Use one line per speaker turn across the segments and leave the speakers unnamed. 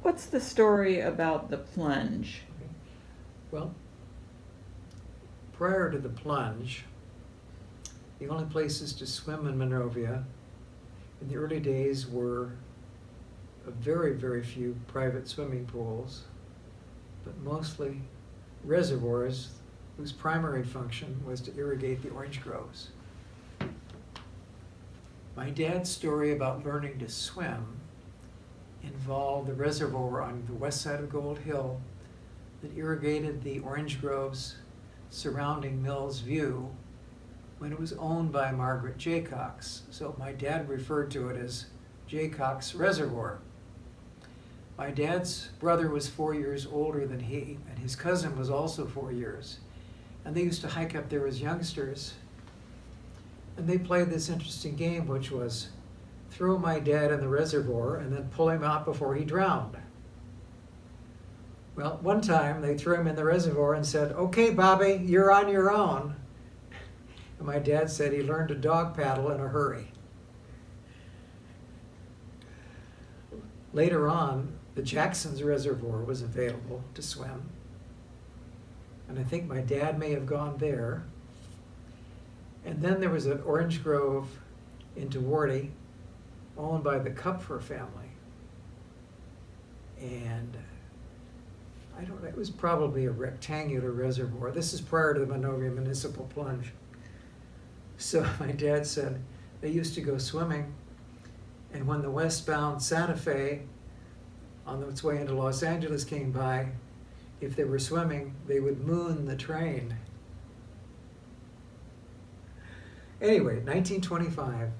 What's the story about the plunge?
Okay. Well, prior to the plunge, the only places to swim in Monrovia in the early days were a very, very few private swimming pools, but mostly reservoirs whose primary function was to irrigate the orange groves. My dad's story about learning to swim involved the reservoir on the west side of Gold Hill that irrigated the orange groves surrounding Mills View when it was owned by Margaret Jaycox. So my dad referred to it as Jaycox Reservoir. My dad's brother was 4 years older than he, and his cousin was also 4 years. And they used to hike up there as youngsters. And they played this interesting game, which was throw my dad in the reservoir and then pull him out before he drowned. Well, one time they threw him in the reservoir and said, "Okay, Bobby, you're on your own." And my dad said he learned to dog paddle in a hurry. Later on, the Jackson's Reservoir was available to swim. And I think my dad may have gone there. And then there was an orange grove in Dewarty owned by the Kupfer family. And I don't know, it was probably a rectangular reservoir. This is prior to the Monrovia Municipal Plunge. So my dad said they used to go swimming, and when the westbound Santa Fe on its way into Los Angeles came by, if they were swimming, they would moon the train. Anyway, 1925,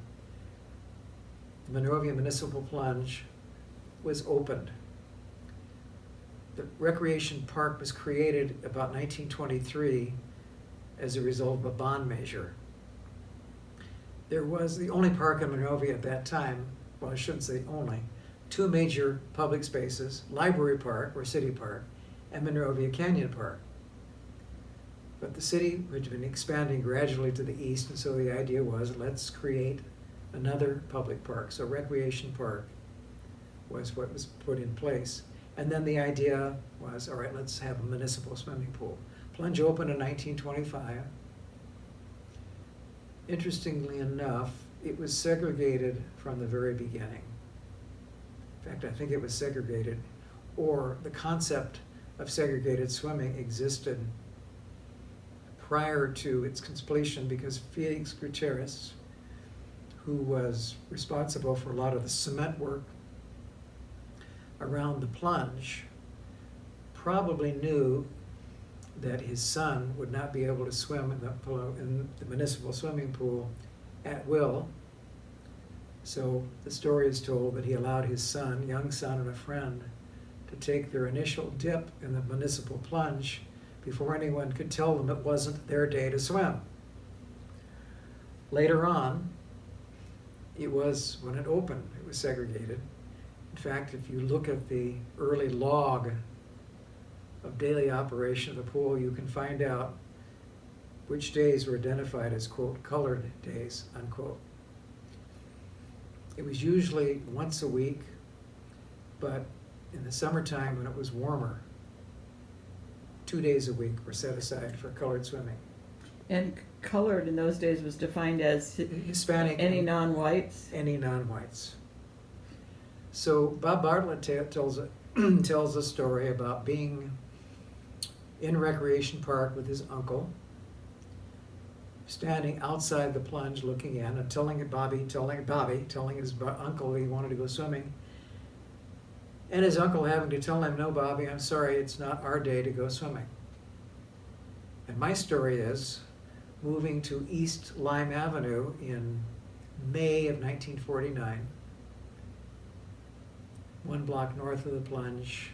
the Monrovia Municipal Plunge was opened. The recreation park was created about 1923 as a result of a bond measure. There was the only park in Monrovia at that time, well, I shouldn't say only, two major public spaces, Library Park, or City Park, and Monrovia Canyon Park. But the city had been expanding gradually to the east, and so the idea was, let's create another public park. So Recreation Park was what was put in place. And then the idea was, all right, let's have a municipal swimming pool. Plunge opened in 1925. Interestingly enough, it was segregated from the very beginning. In fact, I think it was segregated, or the concept of segregated swimming existed prior to its completion, because Felix Gutierrez, who was responsible for a lot of the cement work around the plunge, probably knew that his son would not be able to swim in the municipal swimming pool at will. So the story is told that he allowed his son, young son, and a friend to take their initial dip in the municipal plunge before anyone could tell them it wasn't their day to swim. Later on, it was, when it opened, it was segregated. In fact, if you look at the early log of daily operation of the pool, you can find out which days were identified as, quote, colored days, unquote. It was usually once a week, but in the summertime when it was warmer, 2 days a week were set aside for colored swimming.
And colored in those days was defined as
Hispanic.
any non-whites?
Any non-whites. So Bob Bartlett tells a story about being in Recreation Park with his uncle, standing outside the plunge looking in and telling his uncle he wanted to go swimming. And his uncle having to tell him, "No, Bobby, I'm sorry, it's not our day to go swimming." And my story is moving to East Lime Avenue in May of 1949, 1 block north of the plunge,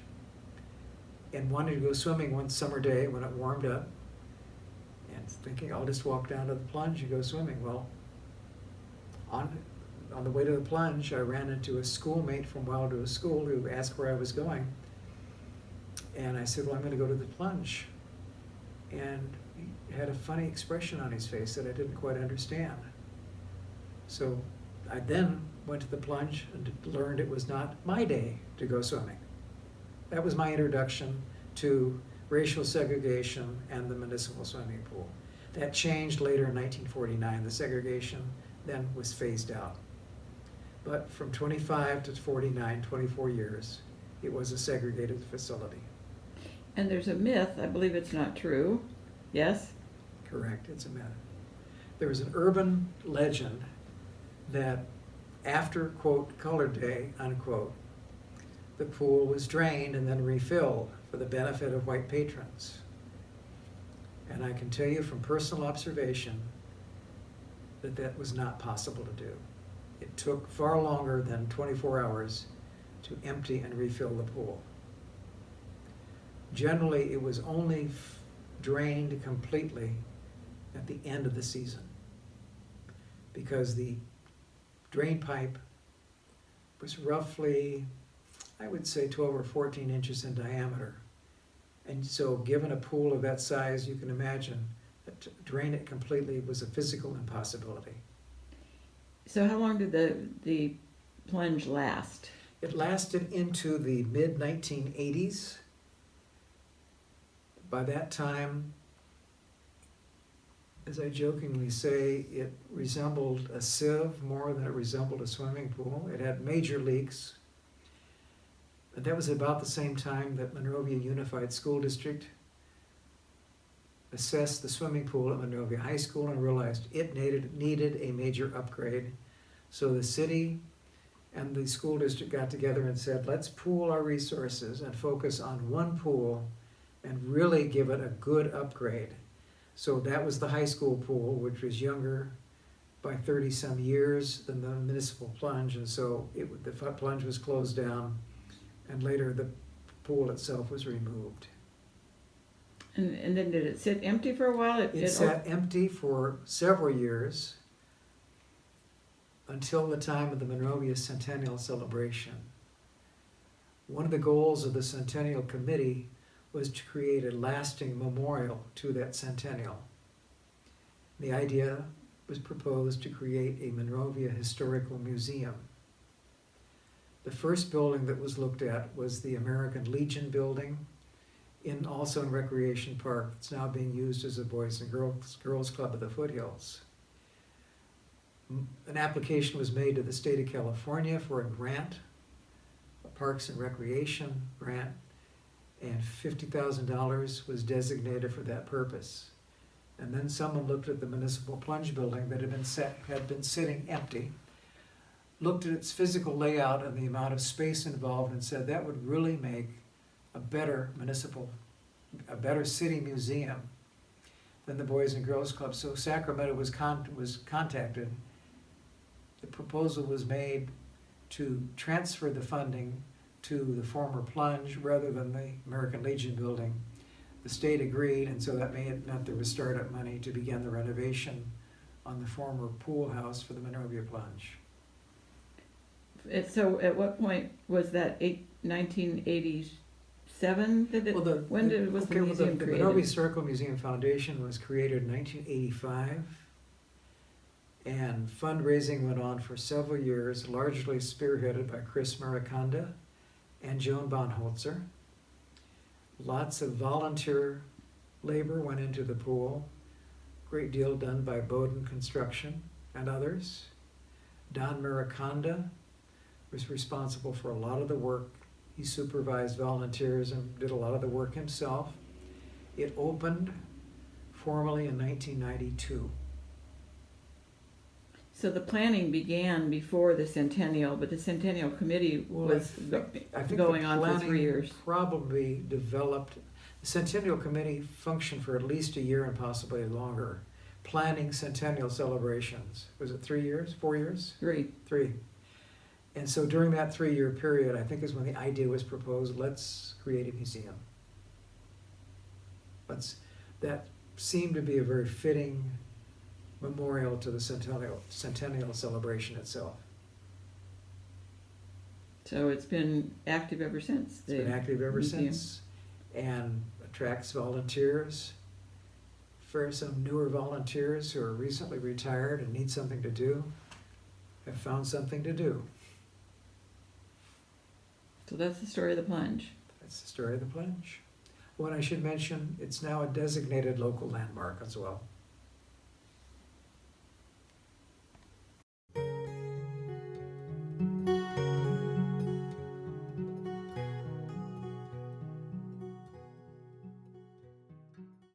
and wanted to go swimming one summer day when it warmed up, and thinking, I'll just walk down to the plunge and go swimming. Well, on the way to the plunge, I ran into a schoolmate from Wildwood School who asked where I was going. And I said, well, I'm going to go to the plunge. And he had a funny expression on his face that I didn't quite understand. So I then went to the plunge and learned it was not my day to go swimming. That was my introduction to racial segregation and the municipal swimming pool. That changed later in 1949. The segregation then was phased out. But from 25 to 49, 24 years, it was a segregated facility.
And there's a myth, I believe it's not true, yes?
Correct, it's a myth. There was an urban legend that after, quote, Colored Day, unquote, the pool was drained and then refilled for the benefit of white patrons. And I can tell you from personal observation that that was not possible to do. It took far longer than 24 hours to empty and refill the pool. Generally, it was only drained completely at the end of the season because the drain pipe was roughly, I would say, 12 or 14 inches in diameter. And so given a pool of that size, you can imagine that to drain it completely was a physical impossibility.
So how long did the plunge last?
It lasted into the mid-1980s. By that time, as I jokingly say, it resembled a sieve more than it resembled a swimming pool. It had major leaks. And that was about the same time that Monrovia Unified School District assessed the swimming pool at Monrovia High School and realized it needed a major upgrade. So the city and the school district got together and said, let's pool our resources and focus on one pool and really give it a good upgrade. So that was the high school pool, which was younger by 30 some years than the municipal plunge. And so the plunge was closed down and later the pool itself was removed.
And then did it sit empty for a while?
It sat empty for several years until the time of the Monrovia Centennial Celebration. One of the goals of the Centennial Committee was to create a lasting memorial to that centennial. The idea was proposed to create a Monrovia Historical Museum. The first building that was looked at was the American Legion building, also in Recreation Park. It's now being used as a Boys and Girls Club of the Foothills. An application was made to the state of California for a grant, a Parks and Recreation grant, and $50,000 was designated for that purpose. And then someone looked at the municipal plunge building that had been sitting empty, looked at its physical layout and the amount of space involved and said that would really make a better city museum than the Boys and Girls Club. So Sacramento was contacted. The proposal was made to transfer the funding to the former plunge rather than the American Legion building. The state agreed, and so that meant there was startup money to begin the renovation on the former pool house for the Monrovia Plunge.
So at what point was that 1987? When was the museum
the
created?
Monrovia Historical Museum Foundation was created in 1985, and fundraising went on for several years, largely spearheaded by Chris Mariconda and Joan Bonholzer. Lots of volunteer labor went into the pool, great deal done by Bowden Construction and others. Don Mariconda was responsible for a lot of the work. He supervised volunteers and did a lot of the work himself. It opened formally in 1992.
So the planning began before the Centennial, but the Centennial Committee was
I think
going
the
on for
planning
3 years.
Probably developed. The Centennial Committee functioned for at least a year and possibly longer, planning centennial celebrations. Was it 3 years, 4 years?
3.
3. And so during that 3-year period, I think is when the idea was proposed, let's create a museum. That seemed to be a very fitting memorial to the centennial celebration itself.
So it's been active ever since.
It's been active ever since, and attracts volunteers. For some newer volunteers who are recently retired and need something to do, have found something to do.
So that's the story of the plunge.
That's the story of the plunge. What I should mention, it's now a designated local landmark as well.